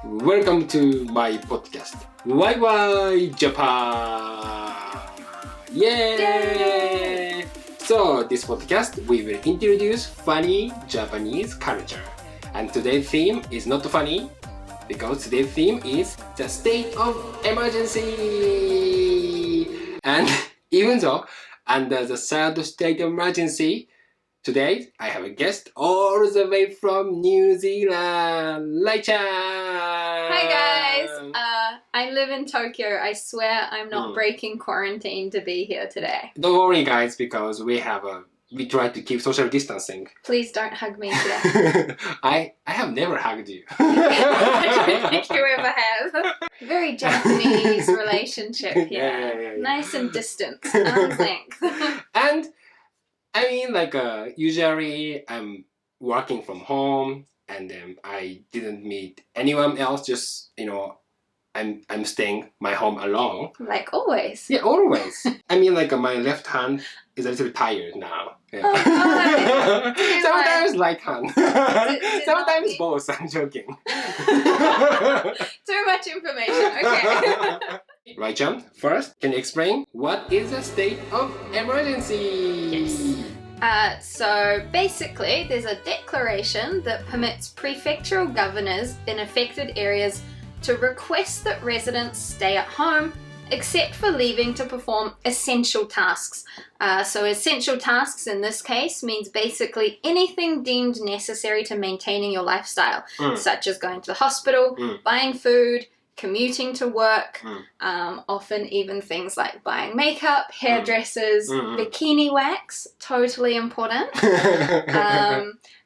Welcome to my podcast. Why Japan? Yay! So this podcast we will introduce funny Japanese culture. And today's theme is not funny because today's theme is the state of emergency. And even though under the third state of emergency, today I have a guest all the way from New Zealand, Lai-chan! Hi guys! I live in Tokyo. I swear I'm not breaking quarantine to be here today. Don't worry guys, because we try to keep social distancing. Please don't hug me today. I have never hugged you. I don't think you ever have. Very Japanese relationship here. Yeah. Nice and distant, arm's length. And I mean, usually I'm working from home, and then I didn't meet anyone else. Just I'm staying my home alone. Like always. Yeah, always. I mean, my left hand is a little tired now. Yeah. Sometimes right hand. Sometimes both. I'm joking. Too much information. Okay. Right, John? First, can you explain what is the state of emergency? Yes. So basically, there's a declaration that permits prefectural governors in affected areas to request that residents stay at home, except for leaving to perform essential tasks. So essential tasks in this case means basically anything deemed necessary to maintaining your lifestyle, such as going to the hospital, buying food, commuting to work, often even things like buying makeup, hairdressers, bikini wax, totally important.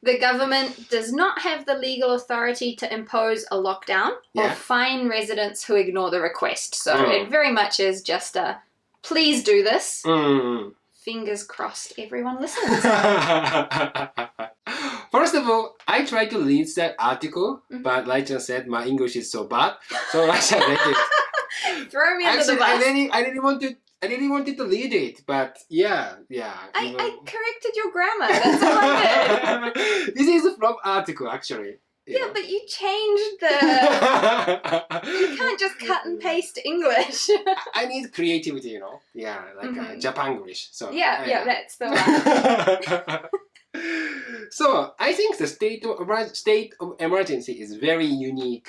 The government does not have the legal authority to impose a lockdown or fine residents who ignore the request. So it very much is just a, please do this. Fingers crossed everyone listens. First of all, I tried to read that article, but Lai-chan said my English is so bad, so Lai-chan read it. Throw me under the bus. I really wanted to read it, but yeah. I corrected your grammar. That's all I did. This is from article, actually. Yeah, but you changed the... You can't just cut and paste English. I need creativity, Yeah, Japanglish. So yeah, that's the one. So I think the state of emergency is very unique.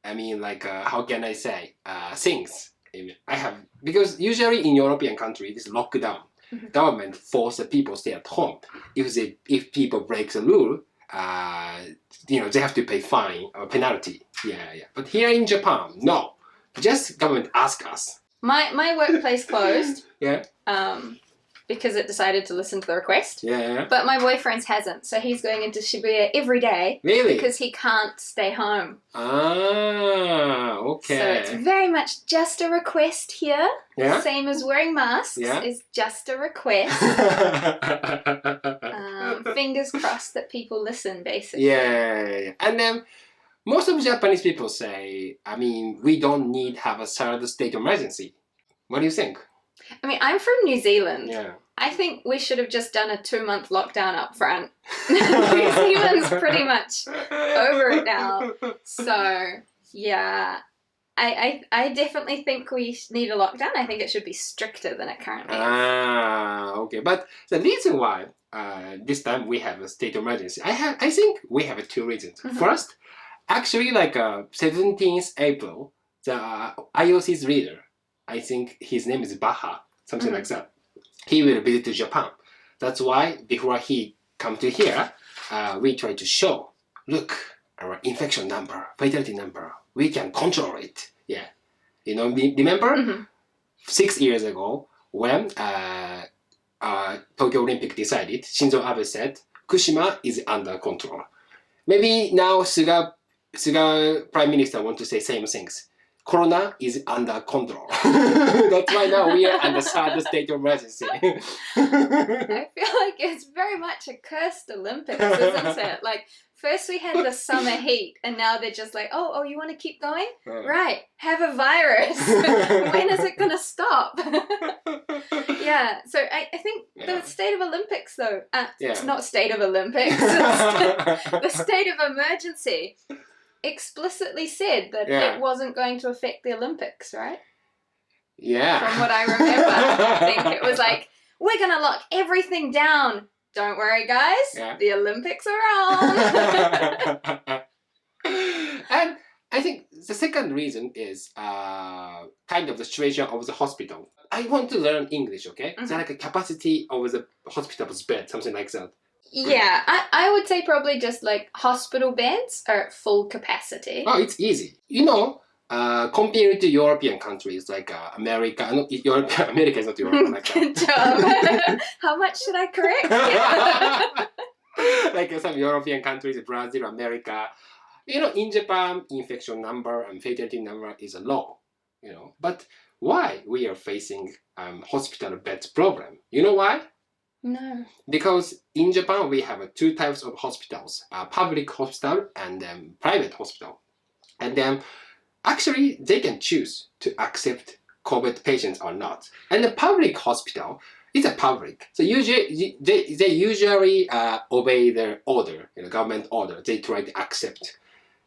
I mean, how can I say things I have, because usually in European countries this lockdown, government force the people stay at home. If people break the rule, they have to pay fine or penalty. Yeah. But here in Japan, no, just government ask us. My workplace closed. Yeah. Because it decided to listen to the request. Yeah. But my boyfriend's hasn't, so he's going into Shibuya every day. Really? Because he can't stay home. Ah, okay. So it's very much just a request here. Yeah. Same as wearing masks is just a request. Fingers crossed that people listen, basically. Yeah. And then most of Japanese people say, we don't need to have a third state of emergency. What do you think? I'm from New Zealand. Yeah. I think we should have just done a 2-month lockdown up front. New Zealand's pretty much over it now. So, yeah. I definitely think we need a lockdown. I think it should be stricter than it currently is. Ah, okay. But the reason why this time we have a state of emergency, I think we have 2 reasons. First, actually 17th April, the IOC's leader, I think his name is Baha, something like that. He will visit to Japan. That's why before he come to here, we try to show, look, our infection number, fatality number, we can control it. Yeah. Remember 6 years ago when Tokyo Olympic decided, Shinzo Abe said, Fukushima is under control. Maybe now Suga Prime Minister want to say same things. Corona is under control. That's why now we are under third state of emergency. I feel like it's very much a cursed Olympics, isn't it? First we had the summer heat, and now they're just like, oh, you want to keep going? Right, have a virus. When is it going to stop? Yeah, so I think the state of Olympics, though, it's not state of Olympics, the state of emergency explicitly said that it wasn't going to affect the Olympics, right? Yeah. From what I remember. I think it was like, we're going to lock everything down. Don't worry, guys. Yeah. The Olympics are on. And I think the second reason is kind of the situation of the hospital. I want to learn English, okay? So like a capacity of the hospital's bed, something like that. Yeah, I would say probably just like hospital beds are at full capacity. Oh, it's easy. You know, compared to European countries like America, America is not Europe. Like Good job. How much should I correct? Like some European countries, Brazil, America. You know, in Japan, infection number and fatality number is low. You know, but why we are facing hospital beds problem? You know why? No. Because in Japan we have two types of hospitals: public hospital and private hospital. And then actually they can choose to accept COVID patients or not. And the public hospital is a public, so usually they usually obey their order, you know, government order. They try to accept.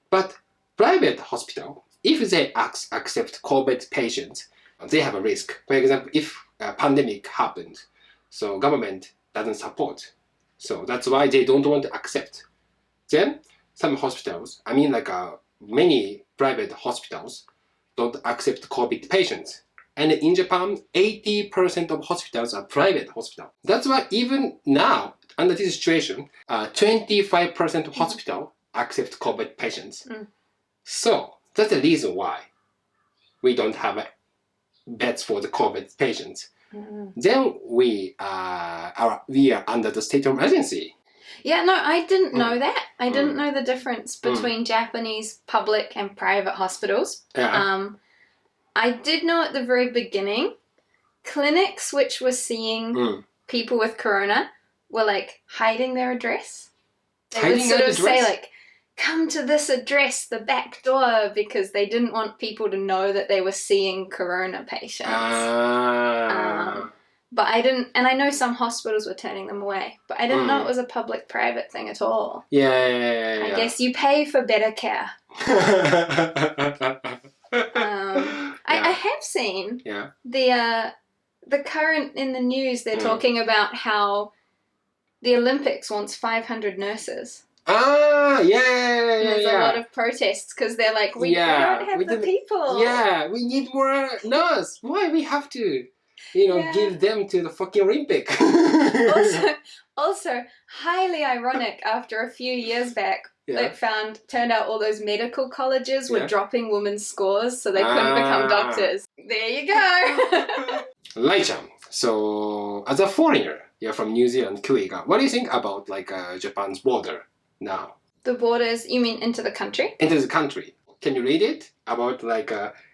But private hospital, if they accept COVID patients, they have a risk. For example, if a pandemic happened, so government doesn't support. So that's why they don't want to accept. Then some hospitals, I mean like many private hospitals don't accept COVID patients. And in Japan, 80% of hospitals are private hospitals. That's why even now, under this situation, 25% of hospitals accept COVID patients. So that's the reason why we don't have beds for the COVID patients. Then we are under the state of emergency. Yeah, no, I didn't know that. I didn't know the difference between Japanese public and private hospitals. Yeah. I did know at the very beginning, clinics which were seeing people with corona were like hiding their address. They would sort of say like, come to this address, the back door, because they didn't want people to know that they were seeing corona patients. But I didn't, and I know some hospitals were turning them away, but I didn't know it was a public-private thing at all. Yeah. I guess you pay for better care. I have seen the current in the news. They're talking about how the Olympics wants 500 nurses. There's a lot of protests because they're like, we don't have the people. Yeah, we need more nurse. Why we have to, give them to the fucking Olympic? also, highly ironic. After a few years back, it turned out all those medical colleges were dropping women's scores, so they couldn't become doctors. There you go. Lai-chan, so as a foreigner, you're from New Zealand, Kuiga. What do you think about Japan's border now? The borders, you mean into the country? Into the country. Can you read it about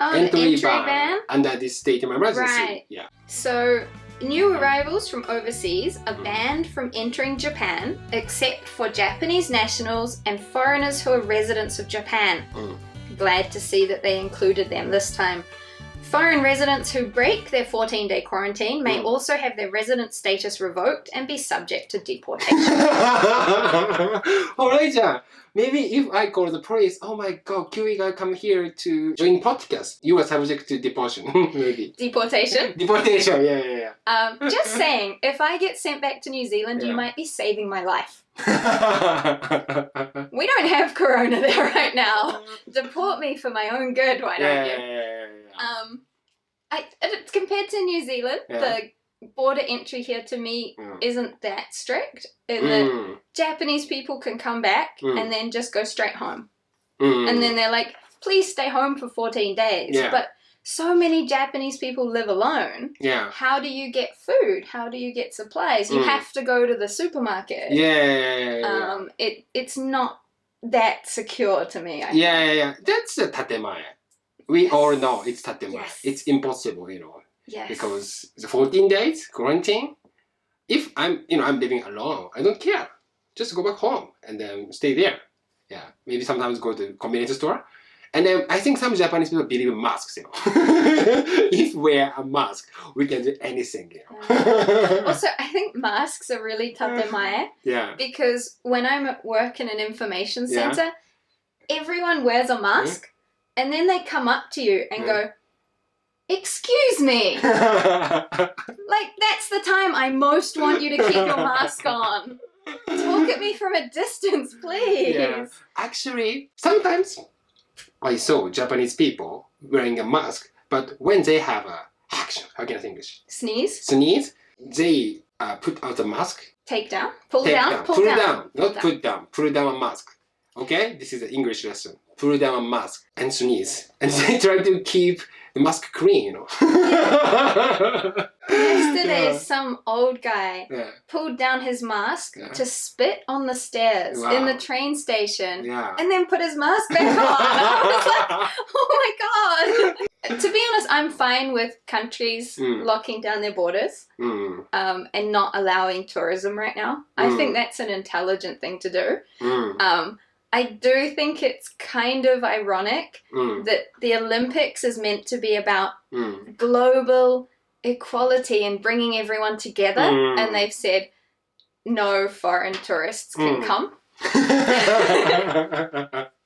entry ban under this state of emergency? Right. Yeah. So new arrivals from overseas are banned from entering Japan except for Japanese nationals and foreigners who are residents of Japan. Glad to see that they included them this time. Foreign residents who break their 14-day quarantine may also have their resident status revoked and be subject to deportation. Alright, maybe if I call the police, oh my god, Kiwi come here to join podcast, you are subject to deportation. Maybe. Deportation? Deportation, yeah. Just saying, if I get sent back to New Zealand, you might be saving my life. We don't have corona there right now. Deport me for my own good, why don't you? Compared to New Zealand, the border entry here to me isn't that strict in that Japanese people can come back and then just go straight home. And then they're like, please stay home for 14 days. But so many Japanese people live alone. How do you get food? How do you get supplies? You have to go to the supermarket. It's not that secure to me. I think. That's the tatemae. We all know it's tatemae. Yes. It's impossible, Yes. because the 14 days quarantine. If I'm living alone, I don't care. Just go back home and then stay there. Maybe sometimes go to the convenience store. And then I think some Japanese people believe in masks, If we wear a mask, we can do anything, Also, I think masks are really tatemae. Because when I'm at work in an information center, everyone wears a mask, and then they come up to you and go, "Excuse me." Like, that's the time I most want you to keep your mask on. Talk at me from a distance, please. Yeah. Actually, sometimes I saw Japanese people wearing a mask, but when they have a action, how can I say English? Sneeze. They put out the mask. Take down. Pull Take down. Pull down. Not put down. Pull down a mask. Okay? This is an English lesson. Pull down a mask and sneeze. And they try to keep the mask clean, you know. Yesterday, some old guy Yeah. pulled down his mask to spit on the stairs in the train station Yeah. and then put his mask back on. I was like, oh my god. To be honest, I'm fine with countries locking down their borders and not allowing tourism right now. I think that's an intelligent thing to do. I do think it's kind of ironic that the Olympics is meant to be about global equality and bringing everyone together, and they've said no foreign tourists can come.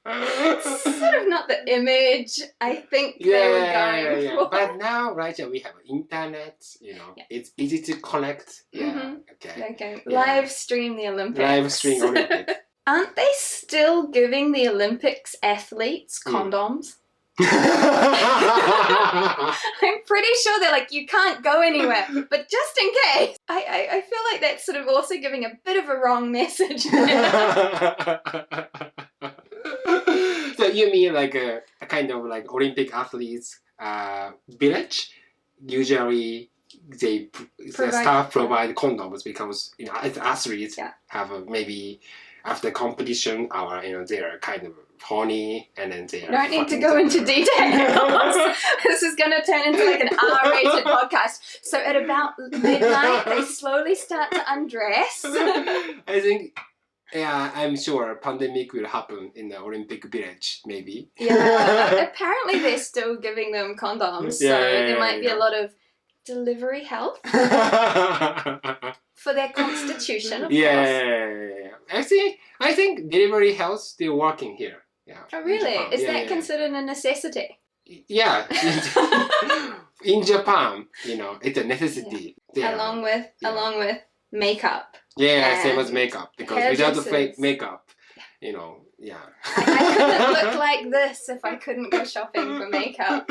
It's sort of not the image I think they were going for. But now, right, we have internet, you know, it's easy to connect. Okay. Live stream the Olympics. Live stream Olympics. Aren't they still giving the Olympics athletes condoms? I'm pretty sure they're like, you can't go anywhere, but just in case. I feel like that's sort of also giving a bit of a wrong message. So you mean like a kind of like Olympic athletes village? Usually the staff provide condoms because, you know, as athletes have maybe after competition or, you know, they're kind of horny and then they don't need to go into details. This is going to turn into like an R-rated podcast. So at about midnight, they slowly start to undress. I think, I'm sure pandemic will happen in the Olympic village, maybe. Apparently they're still giving them condoms, so there might be a lot of delivery help for their constitution, of course. I think delivery health still working here. Yeah. Oh, really? Is that considered a necessity? Yeah. In Japan, you know, it's a necessity. Along with makeup. Same as makeup. Because without the fake makeup, you know, I couldn't look like this if I couldn't go shopping for makeup.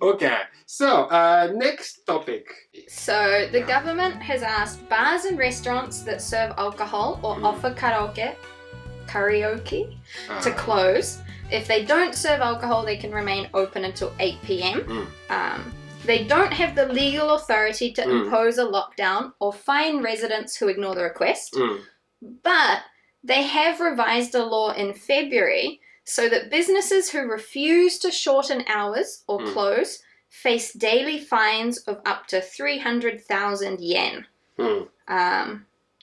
Okay, so next topic. So the government has asked bars and restaurants that serve alcohol or offer karaoke to close. If they don't serve alcohol, they can remain open until 8 p.m. They don't have the legal authority to impose a lockdown or fine residents who ignore the request, but they have revised a law in February so that businesses who refuse to shorten hours or close face daily fines of up to 300,000 yen.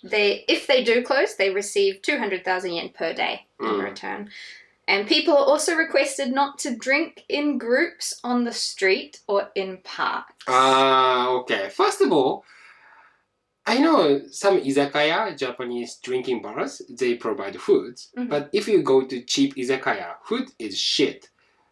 If they do close, they receive 200,000 yen per day in return. And people are also requested not to drink in groups on the street or in parks. Okay. First of all, I know some izakaya, Japanese drinking bars, they provide food. But if you go to cheap izakaya, food is shit.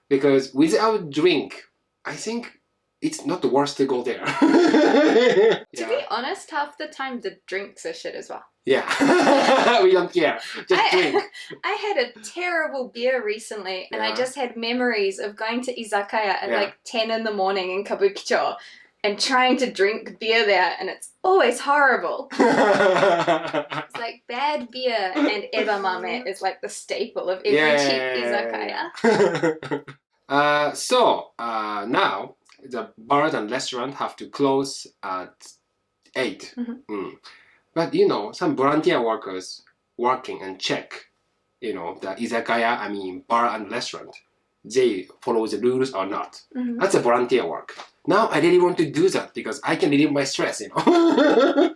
Because without drink, I think it's not worth to go there. To be honest, half the time the drinks are shit as well. We don't care. Just drink. I had a terrible beer recently, and I just had memories of going to izakaya at like 10 in the morning in Kabukicho and trying to drink beer there, and it's always horrible. It's like bad beer, and edamame is like the staple of every cheap izakaya. So now the bars and restaurants have to close at 8. But you know, some volunteer workers working and check, you know, the izakaya, I mean bar and restaurant, they follow the rules or not. That's a volunteer work. Now I really want to do that because I can relieve my stress, you know.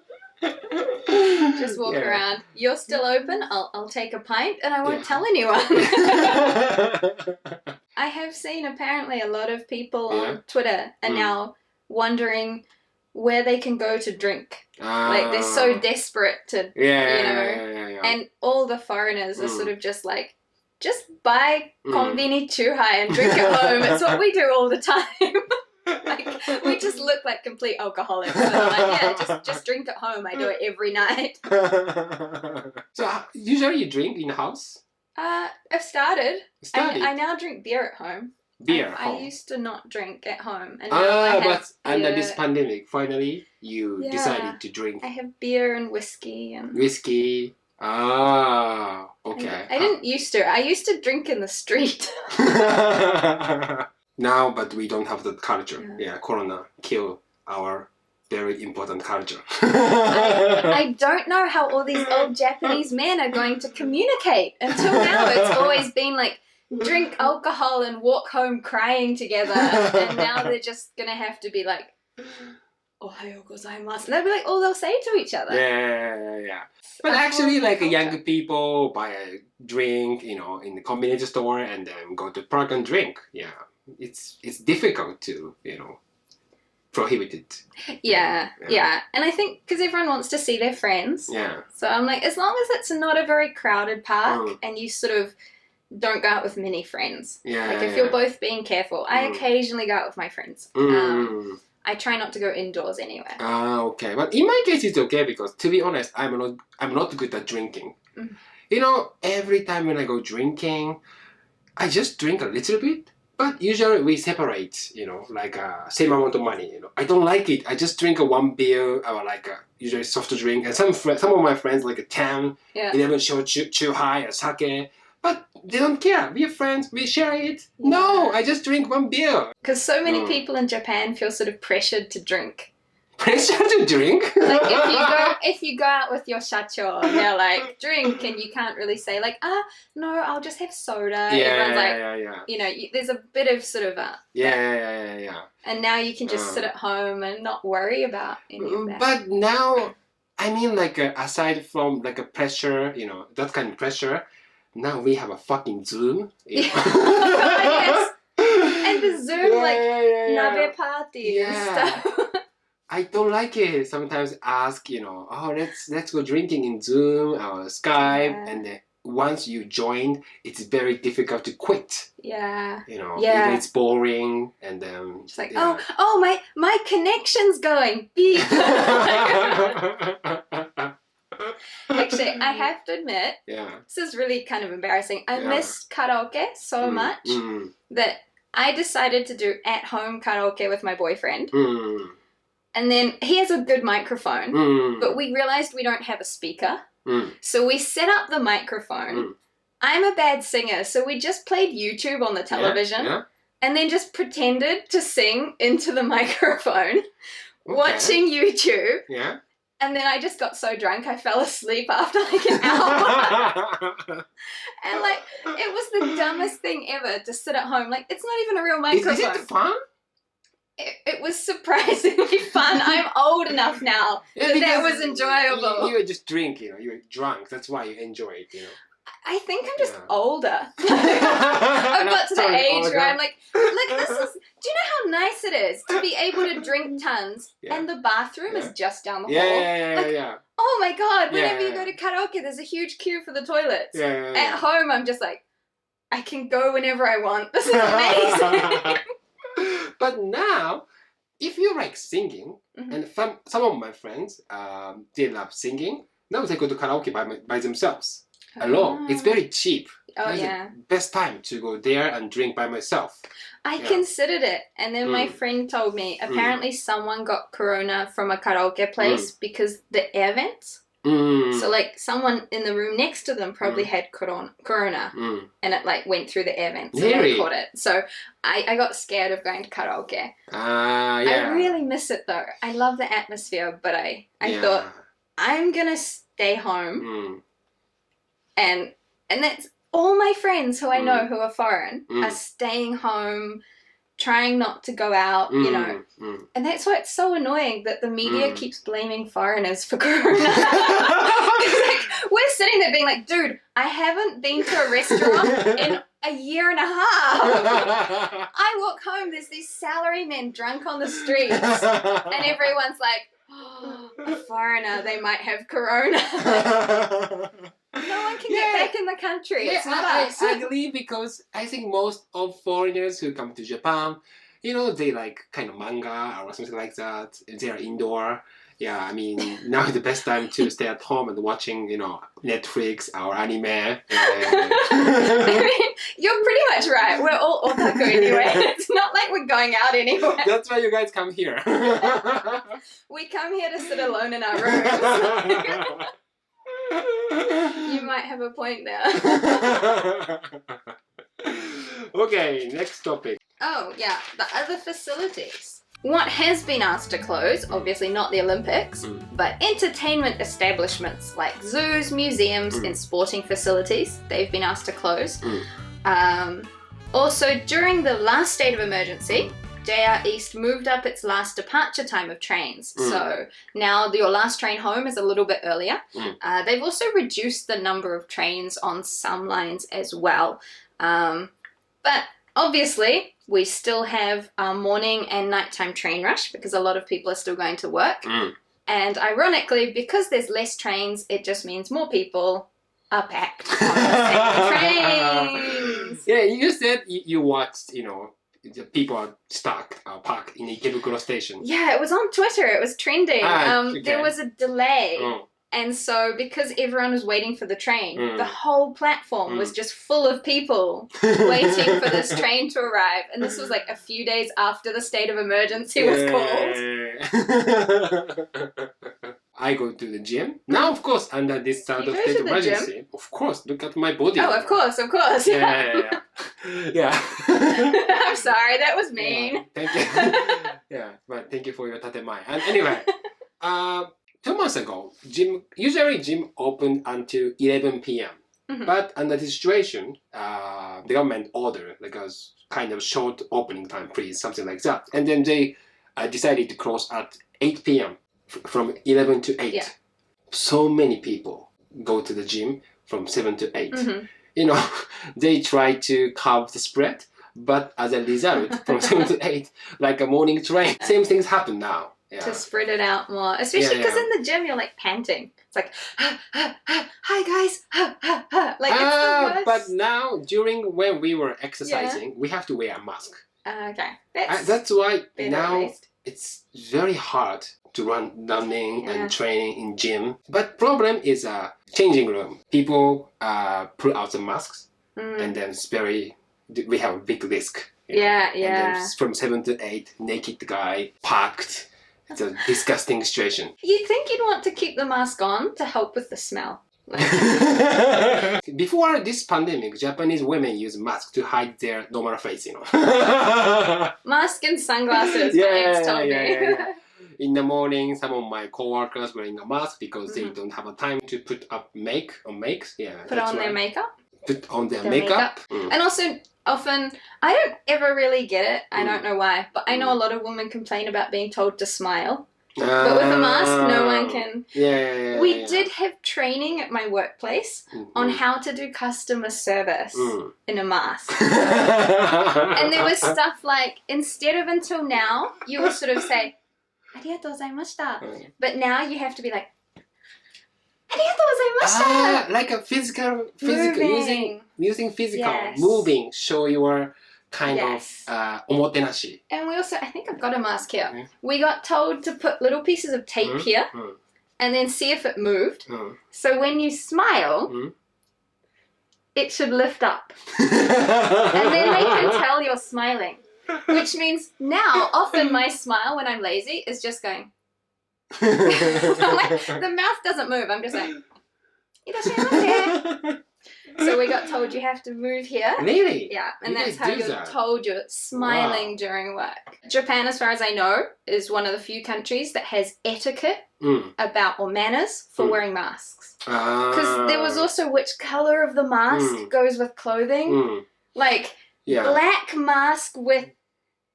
Just walk around. You're still open, I'll take a pint and I won't tell anyone. I have seen apparently a lot of people on Twitter are now wondering where they can go to drink. Like they're so desperate to, you know, and all the foreigners are sort of just like, just buy konbini chuhai and drink at home. It's what we do all the time. Like, we just look like complete alcoholics. So like, yeah, just drink at home. I do it every night. So usually you drink in the house? I've started. I now drink beer at home. Beer at I home? used to not drink at home. And now I have but under beer. this pandemic, finally you decided to drink I have beer and whiskey and whiskey. Ah, okay. I didn't used to. I used to drink in the street. Now, but we don't have that culture. Yeah. Yeah, Corona killed our very important culture. I don't know how all these old Japanese men are going to communicate. Until now, it's always been like, drink alcohol and walk home crying together. And now they're just going to have to be like, Ohayo gozaimasu. And they'll be like, all they'll say to each other. Yeah. But actually, like young people buy a drink, you know, in the convenience store and then go to park and drink. Yeah, it's difficult to, you know, prohibit it. Yeah. And I think because everyone wants to see their friends. Yeah. So I'm like, as long as it's not a very crowded park and you sort of don't go out with many friends. Yeah. Like if you're both being careful. I occasionally go out with my friends. I try not to go indoors anywhere. Okay. But in my case, it's okay because, to be honest, I'm not good at drinking. You know, every time when I go drinking, I just drink a little bit. But usually we separate, you know, like same amount of money. You know, I don't like it. I just drink one beer or like usually soft drink, and some of my friends like a 10, 11 chuhai or sake. But they don't care. We're friends. We share it. Yeah. No, I just drink one beer. Because so many people in Japan feel sort of pressured to drink. Pressure to drink? Like if you go out with your shacho and they're like, drink, and you can't really say like, no, I'll just have soda. Everyone's like, you know, there's a bit of sort of Yeah. And now you can just sit at home and not worry about any of that. But now, I mean, like aside from like a pressure, you know, that kind of pressure, now we have a fucking Zoom. You know? Yes. And the Zoom nabe party and stuff. I don't like it. Sometimes ask, you know, let's go drinking in Zoom or Skype, and then once you join, it's very difficult to quit. Yeah. You know, even it's boring, and then it's like, oh, my connection's going. Beep. Actually, I have to admit, this is really kind of embarrassing. I missed karaoke so much that I decided to do at-home karaoke with my boyfriend. And then he has a good microphone, but we realized we don't have a speaker. So we set up the microphone. I'm a bad singer, so we just played YouTube on the television and then just pretended to sing into the microphone, watching YouTube. Yeah. And then I just got so drunk I fell asleep after like an hour. And like, it was the dumbest thing ever to sit at home. Like, it's not even a real microphone. Is it fun? It was surprisingly fun. I'm old enough now that was enjoyable. You were just drinking, you know, you were drunk. That's why you enjoy it, you know. I think I'm just older. I've got to the age where I'm like, this is, do you know how nice it is to be able to drink tons and the bathroom is just down the hall? Yeah. Oh my God, whenever you go to karaoke, there's a huge queue for the toilets. At home, I'm just like, I can go whenever I want. This is amazing. But now, if you like singing, and some of my friends, they love singing, now they go to karaoke by themselves, alone. It's very cheap. Best time to go there and drink by myself. I considered it, and then my friend told me, apparently someone got corona from a karaoke place because the air vents. So like someone in the room next to them probably had corona and it like went through the air vents and they caught it. So I got scared of going to karaoke. I really miss it though. I love the atmosphere, but I thought I'm gonna stay home and that's all my friends who I know who are foreign are staying home, trying not to go out, you know. And that's why it's so annoying that the media keeps blaming foreigners for corona. It's like, we're sitting there being like, dude, I haven't been to a restaurant in a year and a half. I walk home, there's these salarymen drunk on the streets, and everyone's like, oh, a foreigner, they might have corona. No one can get back in the country. Yeah, It's not us. I agree because I think most of foreigners who come to Japan, they like kind of manga or something like that. They are indoor. Yeah, I mean, now is the best time to stay at home and watching, Netflix or anime. I mean, you're pretty much right. We're all otaku anyway. It's not like we're going out anywhere. That's why you guys come here. We come here to sit alone in our rooms. You might have a point there. Okay, next topic. Oh, yeah, the other facilities. What has been asked to close, obviously not the Olympics, but entertainment establishments like zoos, museums, and sporting facilities, they've been asked to close. Also, during the last state of emergency, JR East moved up its last departure time of trains. So now your last train home is a little bit earlier. They've also reduced the number of trains on some lines as well. But obviously, we still have our morning and nighttime train rush because a lot of people are still going to work. And ironically, because there's less trains, it just means more people are packed on the same trains. Yeah, you said you watched, the people are stuck, parked in Ikebukuro station. Yeah, it was on Twitter. It was trending. Okay. There was a delay. And so, because everyone was waiting for the train, the whole platform was just full of people waiting for this train to arrive. And this was like a few days after the state of emergency was called. I go to the gym. Now, of course, under this state of emergency. Gym? Of course, look at my body. Oh, of course. Yeah. I'm sorry, that was mean. Yeah, thank you. Yeah, but thank you for your tatemae. And anyway, 2 months ago, usually gym opened until 11 p.m. But under this situation, the government ordered like a kind of short opening time, please, something like that. And then they decided to close at 8 p.m. From 11 to 8. Yeah. So many people go to the gym from 7 to 8. They try to carve the spread, but as a result, from 7 to 8, like a morning train, same things happen now. Yeah. To spread it out more, especially because in the gym you're like panting. It's like, hi guys, like it's the worst. But now when we were exercising, we have to wear a mask. Okay, that's why now it's very hard to running and training in gym. But problem is changing room. People pull out the masks, and then we have a big risk. Yeah. And then from 7 to 8, naked guy packed. It's a disgusting situation. You'd think you'd want to keep the mask on to help with the smell. Before this pandemic, Japanese women use masks to hide their normal face, Mask and sunglasses, my ex told me. In the morning, some of my co-workers wearing a mask because they don't have a time to put up makes. Yeah, Put on their makeup. Put on their makeup. And also, often, I don't ever really get it. I don't know why. But I know a lot of women complain about being told to smile. But with a mask, no one can. We did have training at my workplace on how to do customer service in a mask. And there was stuff like, instead of until now, you would sort of say, ありがとうございました. But now you have to be like, ありがとうございました. Like a physical using physical, moving, show your kind of omotenashi. And we also, I think I've got a mask here. We got told to put little pieces of tape here and then see if it moved. So when you smile, it should lift up. And then they can tell you're smiling. Which means now, often my smile when I'm lazy is just going. The mouth doesn't move. I'm just like, "Irashaimase." So we got told you have to move here. Really? Yeah, and that's how you're told you're smiling during work. Japan, as far as I know, is one of the few countries that has etiquette or manners for wearing masks. Because there was also which color of the mask goes with clothing. Like, black mask with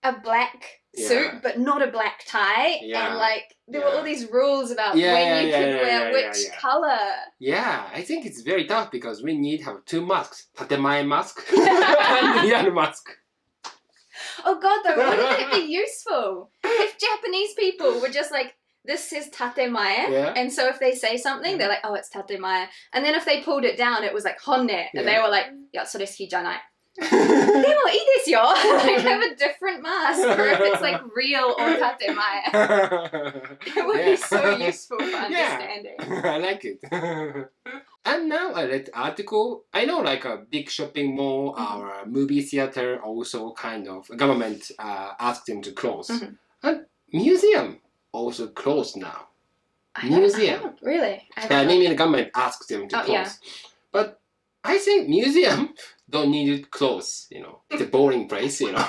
a black suit, but not a black tie. And like, there were all these rules about when you could wear which color. Yeah, I think it's very tough because we need to have 2 masks. Tatemae mask and real mask. Oh god, though, wouldn't it be useful if Japanese people were just like, this says tatemae, Yeah. and so if they say something, they're like, oh, it's tatemae. And then if they pulled it down, it was like honne, and they were like, yeah, それ好きじゃない. でもいいですよ. Like, have a different mask for if it's like real or tatemae. It would be so useful for understanding. I like it. And now I read the article. I know like a big shopping mall or a movie theater also kind of government asked them to close. And museum also closed now. Museum. Really? Maybe the government asked them to close. Yeah. But I think museum don't need to close, you know. It's a boring place, you know.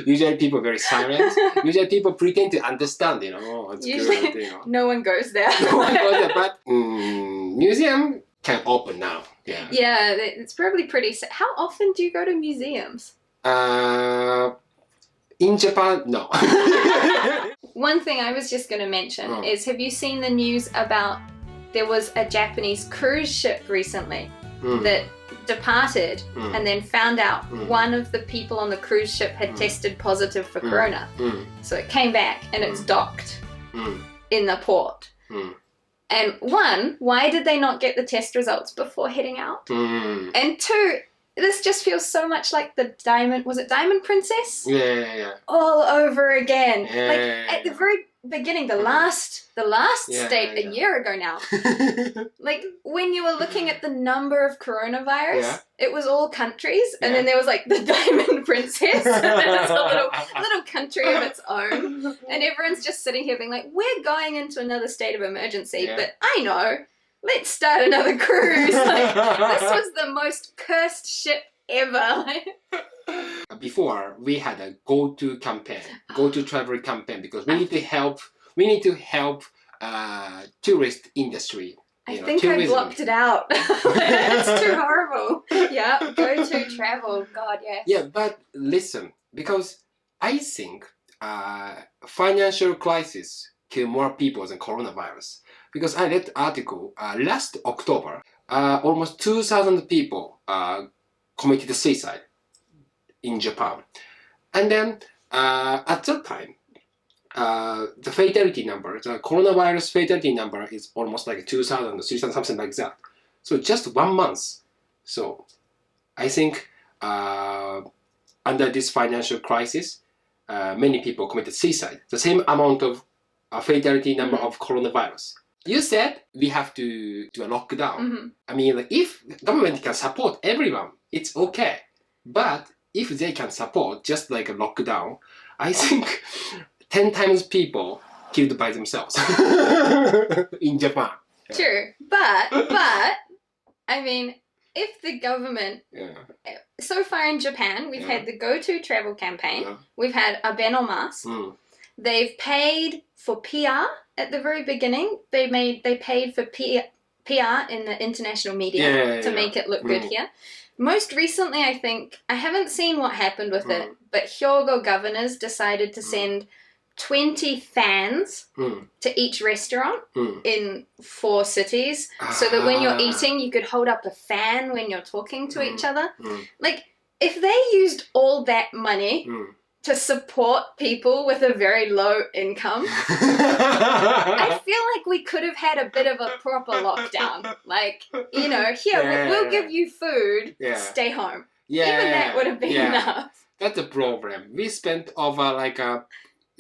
Usually people are very silent. Usually people pretend to understand, you know. Oh, it's Usually good, you know. no one goes there. No one goes there, but museum can open now. Yeah. Yeah, it's probably pretty... How often do you go to museums? In Japan, no. One thing I was just going to mention is, have you seen the news about there was a Japanese cruise ship recently that departed and then found out one of the people on the cruise ship had tested positive for corona. So it came back and it's docked in the port. And one, why did they not get the test results before heading out? And two, this just feels so much like the Diamond... Was it Diamond Princess? Yeah. All over again. Yeah, like at the very beginning, the last state a year ago now. Like when you were looking at the number of coronavirus, it was all countries, and then there was like the Diamond Princess, and then it's a little country of its own, and everyone's just sitting here being like, we're going into another state of emergency, but I know. Let's start another cruise. Like, this was the most cursed ship ever. Before we had a go-to campaign, go-to travel campaign, because we need to help tourist industry. I think I blocked it out. It's too horrible. Yeah, go-to travel. God, yes. Yeah, but listen, because I think financial crisis kill more people than coronavirus. Because I read the article last October, almost 2,000 people committed suicide in Japan. And then at that time, the fatality number, the coronavirus fatality number is almost like 2,000, 3,000, something like that. So just 1 month. So I think under this financial crisis, many people committed suicide. The same amount of fatality number of coronavirus. You said we have to do a lockdown. I mean, if government can support everyone, it's okay. But if they can support just like a lockdown, I think 10 times people killed by themselves in Japan. True, but I mean, if the government so far in Japan, we've had the go-to travel campaign. We've had Abenomics. They've paid for PR at the very beginning. They paid for PR in the international media to make it look good here. Most recently, I think, I haven't seen what happened with it, but Hyogo governors decided to send 20 fans to each restaurant in 4 cities, so that when you're eating, you could hold up a fan when you're talking to each other. Like, if they used all that money to support people with a very low income, I feel like we could have had a bit of a proper lockdown. Like, you know, here, we'll give you food, stay home. Even that would have been enough. That's the problem. We spent over like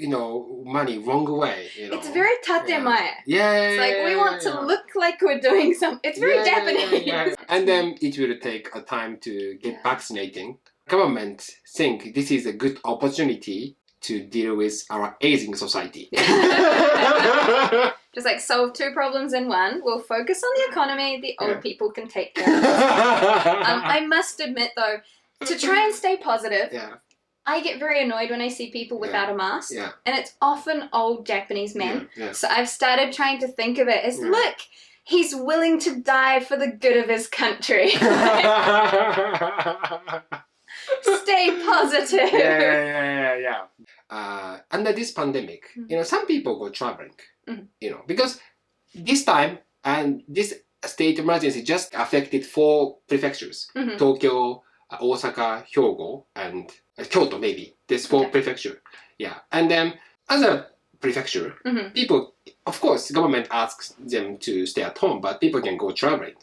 money wrong way. You know? It's very tatemae. It's like we want to look like we're doing something. It's very Japanese. And then it will take a time to get vaccinating. Government think this is a good opportunity to deal with our aging society. Just like solve 2 problems in one. We'll focus on the economy. The old people can take care of it. I must admit though, to try and stay positive, I get very annoyed when I see people without a mask. And it's often old Japanese men. So I've started trying to think of it as, look, he's willing to die for the good of his country. Stay positive. Under this pandemic, some people go traveling, because this time and this state emergency just affected 4 prefectures: Tokyo, Osaka, Hyogo, and Kyoto. Maybe there's 4 prefectures. And then other prefecture, Mhm. people, of course, government asks them to stay at home, but people can go traveling.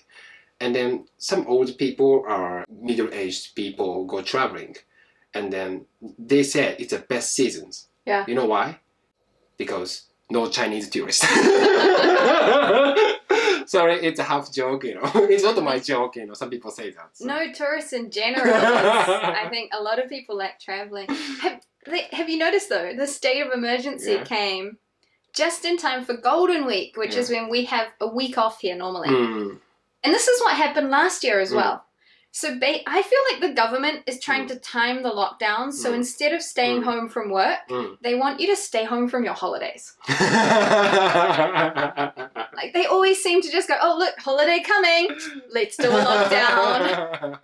And then some old people or middle-aged people go traveling. And then they said it's the best seasons. Yeah. You know why? Because no Chinese tourists. Sorry, it's a half joke, you know. It's not my joke, you know. Some people say that. So. No tourists in general. I think a lot of people like traveling. Have you noticed though, the state of emergency came just in time for Golden Week, which is when we have a week off here normally. And this is what happened last year as well. So I feel like the government is trying to time the lockdown. So instead of staying home from work, they want you to stay home from your holidays. Like they always seem to just go, oh look, holiday coming. Let's do a lockdown.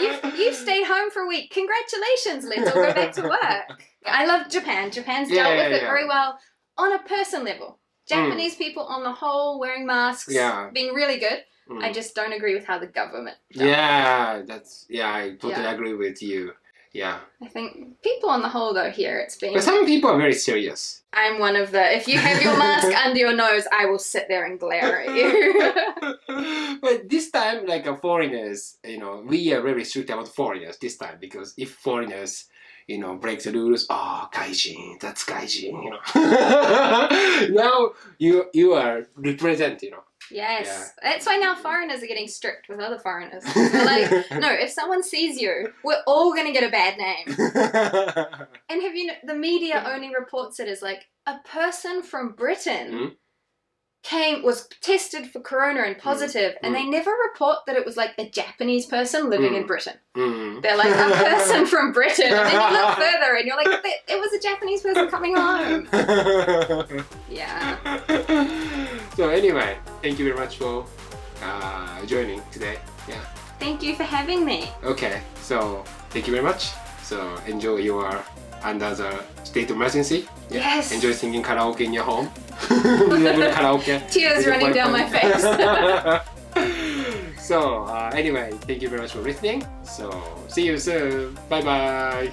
You've stayed home for a week. Congratulations. Let's all go back to work. I love Japan. Japan's dealt with it very well on a person level. Japanese people on the whole wearing masks, being really good. I just don't agree with how the government does. I totally agree with you. Yeah. I think people on the whole though here it's been... But some people are very serious. I'm one of the... If you have your mask under your nose, I will sit there and glare at you. But this time, like foreigners, you know, we are very strict about foreigners this time because if foreigners, you know, break the rules, oh, gaijin, that's gaijin, you know. Now you are represent, you know. Yes, that's why now foreigners are getting strict with other foreigners. They're like, no, if someone sees you, we're all going to get a bad name. And have you know, the media only reports it as like a person from Britain was tested for corona and positive, and they never report that it was like a Japanese person living in Britain. They're like, a person from Britain, and then you look further and you're like, it was a Japanese person coming home. So anyway, thank you very much for joining today. Thank you for having me. Okay, so thank you very much. So enjoy your under the state of emergency. Yes. Enjoy singing karaoke in your home. Karaoke. Tears running down my face. So anyway, thank you very much for listening. So see you soon. Bye bye.